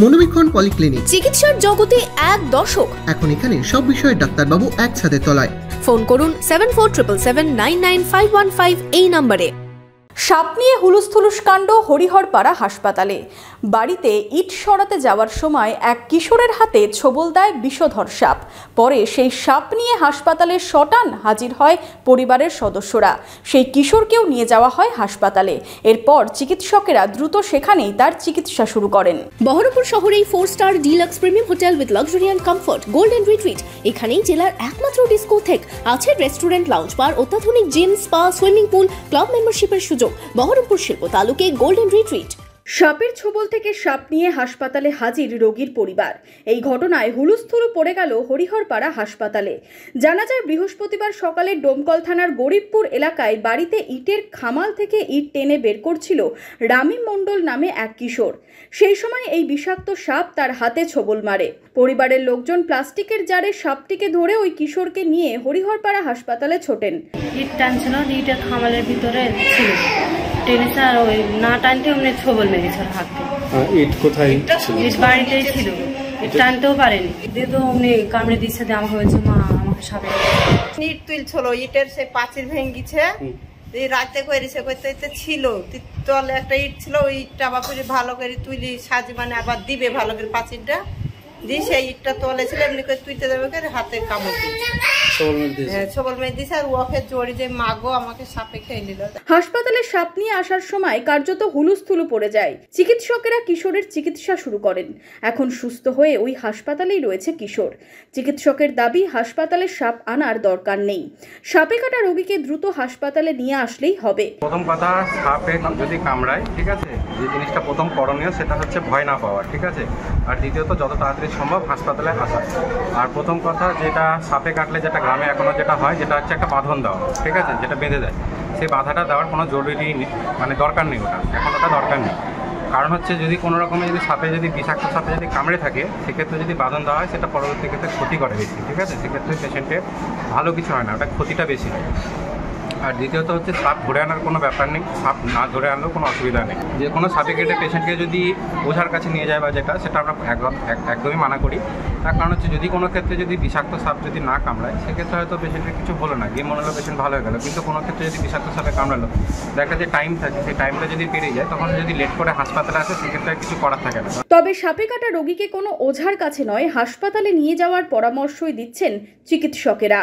মনোবীক্ষণ polyclinic, চিকিৎসার জগতে এক দশক। এখন এখানে সব বিষয়ে ডাক্তারবাবু একসাথে তলায়। ফোন করুন 7477999515 এই নম্বরে। সাপ নিয়ে হুলুস্থুলুস কাণ্ড হরিহরপাড়া হাসপাতালে। বাড়িতে ইট সরাতে যাওয়ার সময় এক কিশোরের হাতে ছোবল দেয় বিষধর সাপ। পরে সেই সাপ নিয়ে হাসপাতালে শটান হাজির হয় পরিবারের সদস্যরা। সেই কিশোরকেও নিয়ে যাওয়া হয় হাসপাতালে। এরপর চিকিৎসকেরা দ্রুত সেখানেই তার চিকিৎসা শুরু করেন। বহরমপুর শহরেই 4 star deluxe premium hotel with luxury and comfort Golden Retreat. এখানেই জেলার একমাত্র ডিস্কোথেক, আছে রেস্টুরেন্ট, লাউঞ্জ বার, অত্যাধুনিক gym, spa, swimming pool, club মেম্বারশিপের সুযোগ। বহরমপুর শিল্প তালুকে গোল্ডেন রিট্রিট। সাপের ছোবল থেকে সাপ নিয়ে হাসপাতালে হাজির রোগীর পরিবার। এই ঘটনায় হুলুস্থুলু পড়ে গেল হরিহরপাড়া হাসপাতালে। জানা যায়, বৃহস্পতিবার সকালে ডোমকল থানার গরিবপুর এলাকায় বাড়িতে ইটের খামাল থেকে ইট টেনে বের করছিল রামী মণ্ডল নামে এক কিশোর। সেই সময় এই বিষাক্ত সাপ তার হাতে ছোবল মারে। পরিবারের লোকজন প্লাস্টিকের জারে সাপটিকে ধরে ওই কিশোরকে নিয়ে হরিহরপাড়া হাসপাতালে ছোটেন। ইট টানছিল, ইটের খামালের ভিতরে ছিল, টেনেছে আর ওই না টানতে অমনি ছোবল মেরেছে হাতে। ইট কোথায় ছিল? ইট বাড়িতেই ছিল, ইট টানতেও পারেনি, দিয়ে তো অমনি কামড়ে দিচ্ছে। আমাকে হয়েছে মা আমাকে সাপে ইট তুলছিল, ইটের সে পাঁচিল ভেঙেছে, রাতে করেছে করতে ছিল তলে একটা ইট ছিল, ওই ইটটা আবার ভালো করে তুলি সাজি মানে আবার দিবে ভালো করে পাঁচিলটা দিয়ে সেই ইটটা তলে ছিল, এমনি করে তুইতে দেবে করে হাতে কামড় দিচ্ছে, ছোবল মেরে দিয়েছে। আর ওকে জড়ি যে মাগো আমাকে সাপে খেয়ে নিল। হাসপাতালে সাপ নিয়ে আসার সময় কার্যত হুলুস্থুলু পড়ে যায়। চিকিৎসকেরা কিশোরের চিকিৎসা শুরু করেন। এখন সুস্থ হয়ে ওই হাসপাতালেই রয়েছে কিশোর। চিকিৎসকের দাবি, হাসপাতালে সাপ আনার দরকার নেই। সাপে কাটা রোগীকে দ্রুত হাসপাতালে নিয়ে আসলেই হবে। প্রথম কথা, সাপে যদি কামড়ায়, ঠিক আছে, যে জিনিসটা প্রথম করণীয় সেটা হচ্ছে ভয় না পাওয়া, ঠিক আছে। আর দ্বিতীয়ত যত তাড়াতাড়ি সম্ভব হাসপাতালে আসা। আর প্রথম কথা, যেটা সাপে কাটলে যেটা গ্রামে এখনো যেটা হয়, যেটা হচ্ছে একটা বাঁধন দেওয়া, ঠিক আছে, যেটা বেঁধে দেয়। সেই বাধাটা দেওয়ার কোনো জরুরি মানে দরকার নেই, এখন ওটা দরকার নেই। কারণ হচ্ছে যদি কোনো রকমের যদি সাপে যদি বিষাক্ত সাপে যদি কামড়ে থাকে, সেক্ষেত্রে যদি বাঁধন দেওয়া হয় সেটা পরবর্তী ক্ষেত্রে ক্ষতি করে বেশি, ঠিক আছে। সেক্ষেত্রে পেশেন্টের ভালো কিছু হয় না, ওটা ক্ষতিটা বেশি হয়। আর দ্বিতীয়ত হচ্ছে সাপ ধরে আনার কোনো ব্যাপার নেই, সাপ না ধরে আনলেও কোনো অসুবিধা নেই। যে কোনো সাপে কেটে পেশেন্টকে যদি ওঝার কাছে নিয়ে যায় বা যেটা, সেটা আমরা একদমই মানা করি। তার কারণ হচ্ছে যদি কোনো ক্ষেত্রে যদি বিষাক্ত সাপ যদি না কামড়ায়, সেক্ষেত্রে হয়তো পেশেন্টের কিছু হলো না, গিয়ে মনে হলো পেশেন্ট ভালো হয়ে গেল। কিন্তু কোনো ক্ষেত্রে যদি বিষাক্ত সাপে কামড়ালো, দেখা যে টাইম থাকে, সেই টাইমটা যদি পেরিয়ে যায়, তখন যদি লেট করে হাসপাতালে আসে, সেক্ষেত্রে কিছু করার থাকে না। তবে সাপে কাটা রোগীকে কোনো ওঝার কাছে নয়, হাসপাতালে নিয়ে যাওয়ার পরামর্শই দিচ্ছেন চিকিৎসকেরা।